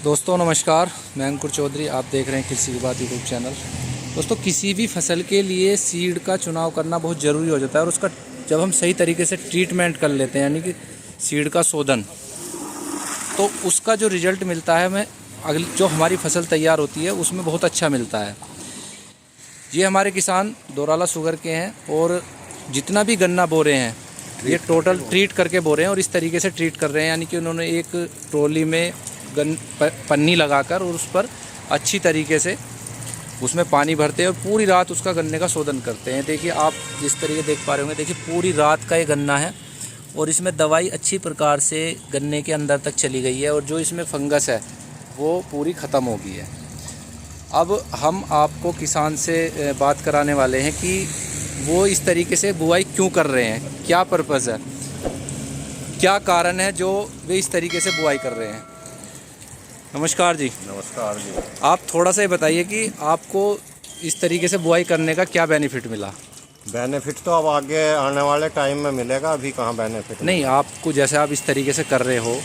दोस्तों नमस्कार, मैं अंकुर चौधरी। आप देख रहे हैं कृषि की बात यूट्यूब चैनल। दोस्तों किसी भी फसल के लिए सीड का चुनाव करना बहुत ज़रूरी हो जाता है और उसका जब हम सही तरीके से ट्रीटमेंट कर लेते हैं यानी कि सीड का शोधन, तो उसका जो रिज़ल्ट मिलता है हमें अगली जो हमारी फसल तैयार होती है उसमें बहुत अच्छा मिलता है। ये हमारे किसान दोराला शुगर के हैं और जितना भी गन्ना बो रहे हैं ये टोटल ट्रीट करके बो रहे हैं और इस तरीके से ट्रीट कर रहे हैं यानी कि उन्होंने एक ट्रॉली में पन्नी लगाकर और उस पर अच्छी तरीके से उसमें पानी भरते हैं और पूरी रात उसका गन्ने का शोधन करते हैं। देखिए आप जिस तरीके देख पा रहे होंगे, देखिए पूरी रात का ये गन्ना है और इसमें दवाई अच्छी प्रकार से गन्ने के अंदर तक चली गई है और जो इसमें फंगस है वो पूरी ख़त्म हो गई है। अब हम आपको किसान से बात कराने वाले हैं कि वो इस तरीके से बुआई क्यों कर रहे हैं, क्या पर्पज़ है, क्या कारण है जो वे इस तरीके से बुआई कर रहे हैं। नमस्कार जी। नमस्कार जी। आप थोड़ा सा ये बताइए कि आपको इस तरीके से बुआई करने का क्या बेनिफिट मिला। बेनिफिट तो अब आगे आने वाले टाइम में मिलेगा, अभी कहाँ बेनिफिट नहीं, आपको जैसे आप इस तरीके से कर रहे हो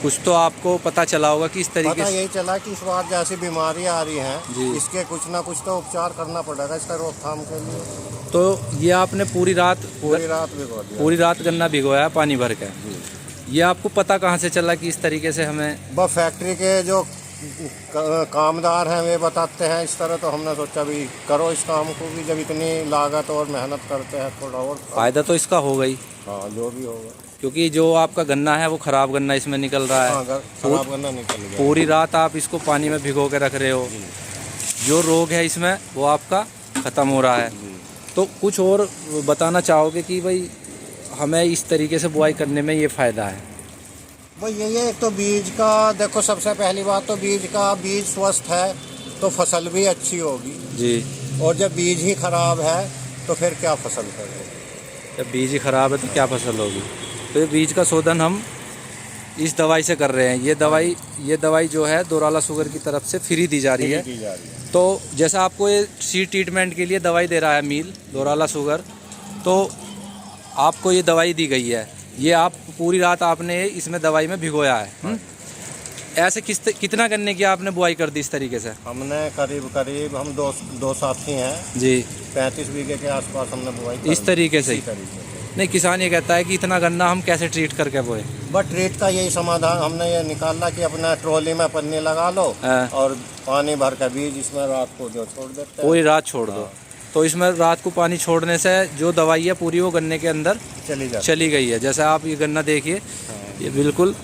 कुछ तो आपको पता चला होगा कि इस तरीके से। यही चला कि इस बार जैसी बीमारी आ रही जी। हैं इसके कुछ ना कुछ तो उपचार करना पड़ेगा इसका रोकथाम के लिए। तो ये आपने पूरी रात भिगो दिया। पूरी रात गन्ना भिगोया पानी भर के। ये आपको पता कहाँ से चला कि इस तरीके से हमें। बस फैक्ट्री के जो कामदार हैं वे बताते हैं इस तरह, तो हमने सोचा भी करो इस काम को भी, जब इतनी लागत और मेहनत करते हैं थोड़ा और फ़ायदा तो इसका होगा ही। हाँ, जो भी होगा, क्योंकि जो आपका गन्ना है वो ख़राब गन्ना इसमें निकल रहा है। हाँ, खराब गन्ना निकल गया। पूरी रात आप इसको पानी में भिगो के रख रहे हो, जो रोग है इसमें वो आपका ख़त्म हो रहा है। तो कुछ और बताना चाहोगे कि भाई हमें इस तरीके से बुआई करने में ये फ़ायदा है। भाई यही है, एक तो बीज का देखो, सबसे पहली बात तो बीज स्वस्थ है तो फसल भी अच्छी होगी जी। और जब बीज ही खराब है तो फिर क्या फसल करेंगे। जब बीज ही खराब है तो क्या फसल होगी। तो ये बीज का शोधन हम इस दवाई से कर रहे हैं। ये दवाई जो है दोराला शुगर की तरफ से फ्री दी जा रही है। तो जैसा आपको ये सीड ट्रीटमेंट के लिए दवाई दे रहा है मिल दोराला शुगर, तो आपको ये दवाई दी गई है। ये आप पूरी रात आपने इसमें दवाई में भिगोया है। ऐसे कितना गन्ने की आपने बुआई कर दी इस तरीके से। हमने करीब हम दो साथी हैं जी, 35 बीघे के आसपास हमने बुआई इस तरीके से। नहीं, किसान ये कहता है कि इतना गन्ना हम कैसे ट्रीट करके बोए। बट ट्रीट का यही समाधान हमने ये निकाला कि अपना ट्रॉली में पन्नी लगा लो और पानी भर का बीज इसमें रात को जो छोड़ देते हैं, पूरी रात छोड़ दो। तो इसमें रात को पानी छोड़ने से जो दवाई है पूरी वो गन्ने के अंदर चली गई है। जैसे आप ये गन्ना देखिए, ये बिल्कुल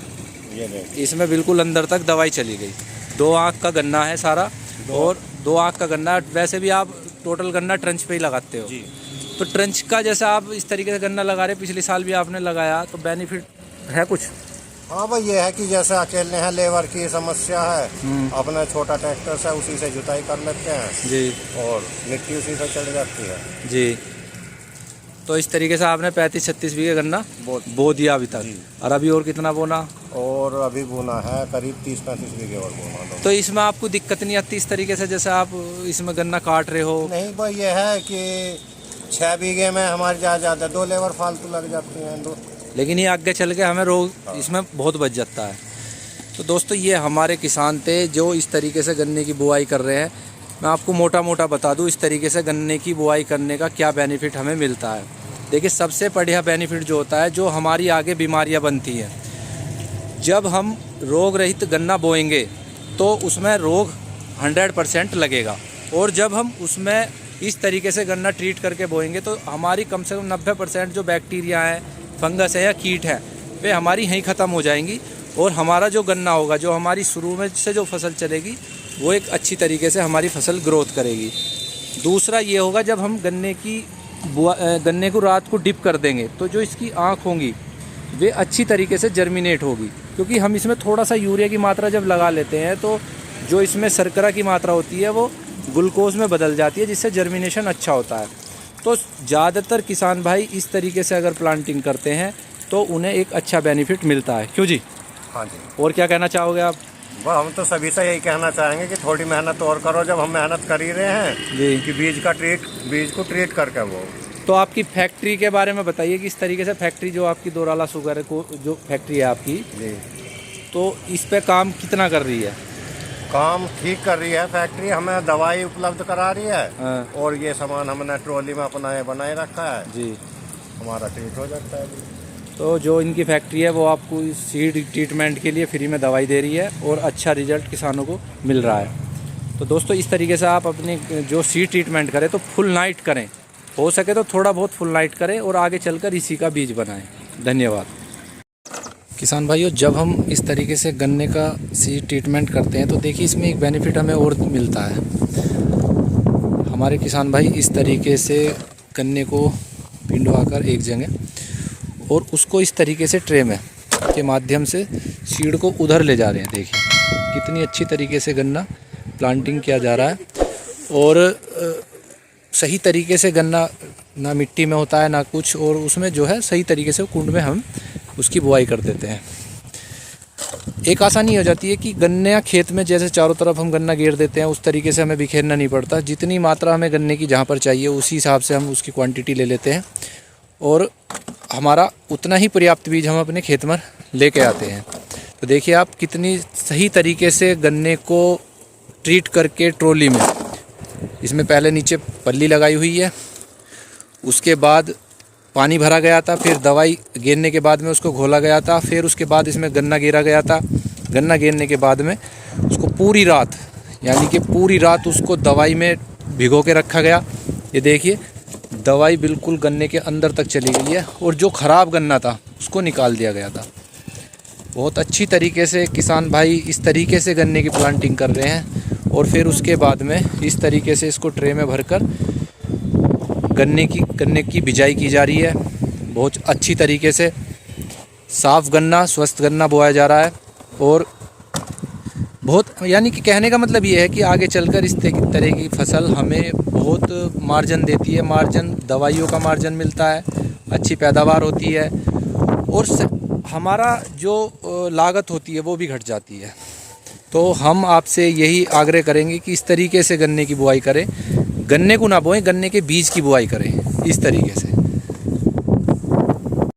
इसमें बिल्कुल अंदर तक दवाई चली गई। 2 आँख का गन्ना है सारा और 2 आँख का गन्ना। वैसे भी आप टोटल गन्ना ट्रंच पे ही लगाते हो जी। तो ट्रंच का जैसा आप इस तरीके से गन्ना लगा रहे, पिछले साल भी आपने लगाया, तो बेनिफिट है कुछ। हाँ भाई, ये है कि जैसे अकेले हैं, लेबर की समस्या है, अपना छोटा ट्रैक्टर से उसी से जुताई कर लेते हैं जी और मिट्टी उसी से चढ़ जाती है जी। तो इस तरीके से आपने 35-36 बीघे गन्ना बो दिया अभी तक, और अभी और कितना बोना? और अभी बोना है करीब 30-35 बीघे और बोना। तो इसमें आपको दिक्कत नहीं आती इस तरीके से जैसे आप इसमें गन्ना काट रहे हो? नहीं भाई, ये है कि 6 बीघे में हमारे ज़्यादा 2 लेबर फालतू लग जाती हैं, लेकिन ये आगे चल के हमें रोग इसमें बहुत बच जाता है। तो दोस्तों ये हमारे किसान थे जो इस तरीके से गन्ने की बुआई कर रहे हैं। मैं आपको मोटा मोटा बता दूं इस तरीके से गन्ने की बुआई करने का क्या बेनिफिट हमें मिलता है। देखिए सबसे बढ़िया बेनिफिट जो होता है, जो हमारी आगे बीमारियां बनती हैं, जब हम रोग रहित गन्ना बोएंगे तो उसमें रोग 100% लगेगा, और जब हम उसमें इस तरीके से गन्ना ट्रीट करके बोएंगे तो हमारी कम से कम 90% जो बैक्टीरिया हैं, फंगस है या कीट है, वे हमारी यहीं ख़त्म हो जाएंगी और हमारा जो गन्ना होगा, जो हमारी शुरू में से जो फसल चलेगी, वो एक अच्छी तरीके से हमारी फसल ग्रोथ करेगी। दूसरा ये होगा, जब हम गन्ने को रात को डिप कर देंगे तो जो इसकी आँख होंगी वे अच्छी तरीके से जर्मिनेट होगी, क्योंकि हम इसमें थोड़ा सा यूरिया की मात्रा जब लगा लेते हैं तो जो इसमें शर्करा की मात्रा होती है वो ग्लूकोज में बदल जाती है, जिससे जर्मिनेशन अच्छा होता है। तो ज़्यादातर किसान भाई इस तरीके से अगर प्लांटिंग करते हैं तो उन्हें एक अच्छा बेनिफिट मिलता है। क्यों जी? हाँ जी। और क्या कहना चाहोगे आप? वह हम तो सभी से यही कहना चाहेंगे कि थोड़ी मेहनत और करो, जब हम मेहनत कर ही रहे हैं जी, कि बीज को ट्रीट करके वो। तो आपकी फैक्ट्री के बारे में बताइए कि इस तरीके से फैक्ट्री जो आपकी दोराला शुगर को जो फैक्ट्री है आपकी जी, तो इस पे काम कितना कर रही है? काम ठीक कर रही है फैक्ट्री, हमें दवाई उपलब्ध करा रही है। हाँ। और ये सामान हमने ट्रॉली में अपना बनाए रखा है जी। हमारा ट्रीट हो जाता है जी। तो जो इनकी फैक्ट्री है वो आपको सीड ट्रीटमेंट के लिए फ्री में दवाई दे रही है और अच्छा रिजल्ट किसानों को मिल रहा है। तो दोस्तों इस तरीके से आप अपने जो सीड ट्रीटमेंट करें तो फुल नाइट करें, हो सके तो थोड़ा बहुत फुल नाइट करें और आगे चलकर इसी का बीज बनाएं। धन्यवाद। किसान भाइयों, जब हम इस तरीके से गन्ने का सीड ट्रीटमेंट करते हैं तो देखिए इसमें एक बेनिफिट हमें और मिलता है। हमारे किसान भाई इस तरीके से गन्ने को भिंडवाकर एक जगह और उसको इस तरीके से ट्रे में के माध्यम से सीड को उधर ले जा रहे हैं। देखिए कितनी अच्छी तरीके से गन्ना प्लांटिंग किया जा रहा है और सही तरीके से गन्ना ना मिट्टी में होता है ना कुछ, और उसमें जो है सही तरीके से कुंड में हम उसकी बुआई कर देते हैं। एक आसानी हो जाती है कि गन्ना खेत में जैसे चारों तरफ हम गन्ना घेर देते हैं उस तरीके से हमें बिखेरना नहीं पड़ता। जितनी मात्रा हमें गन्ने की जहाँ पर चाहिए उसी हिसाब से हम उसकी क्वांटिटी ले लेते हैं और हमारा उतना ही पर्याप्त बीज हम अपने खेत में लेके आते हैं। तो देखिए आप कितनी सही तरीके से गन्ने को ट्रीट करके ट्रॉली में, इसमें पहले नीचे पल्ली लगाई हुई है, उसके बाद पानी भरा गया था, फिर दवाई गेरने के बाद में उसको घोला गया था, फिर उसके बाद इसमें गन्ना गेरा गया था। गन्ना गेरने के बाद में उसको पूरी रात यानी कि पूरी रात उसको दवाई में भिगो के रखा गया। ये देखिए दवाई बिल्कुल गन्ने के अंदर तक चली गई है और जो ख़राब गन्ना था उसको निकाल दिया गया था। बहुत अच्छी तरीके से किसान भाई इस तरीके से गन्ने की प्लांटिंग कर रहे हैं और फिर उसके बाद में इस तरीके से इसको ट्रे में भरकर गन्ने की बिजाई की जा रही है। बहुत अच्छी तरीके से साफ़ गन्ना, स्वस्थ गन्ना बोया जा रहा है और बहुत यानी कि कहने का मतलब ये है कि आगे चलकर इस तरह की फसल हमें बहुत मार्जिन देती है। मार्जिन, दवाइयों का मार्जिन मिलता है, अच्छी पैदावार होती है और हमारा जो लागत होती है वो भी घट जाती है। तो हम आपसे यही आग्रह करेंगे कि इस तरीके से गन्ने की बुआई करें। गन्ने को ना बोएं, गन्ने के बीज की बुआई करें इस तरीके से।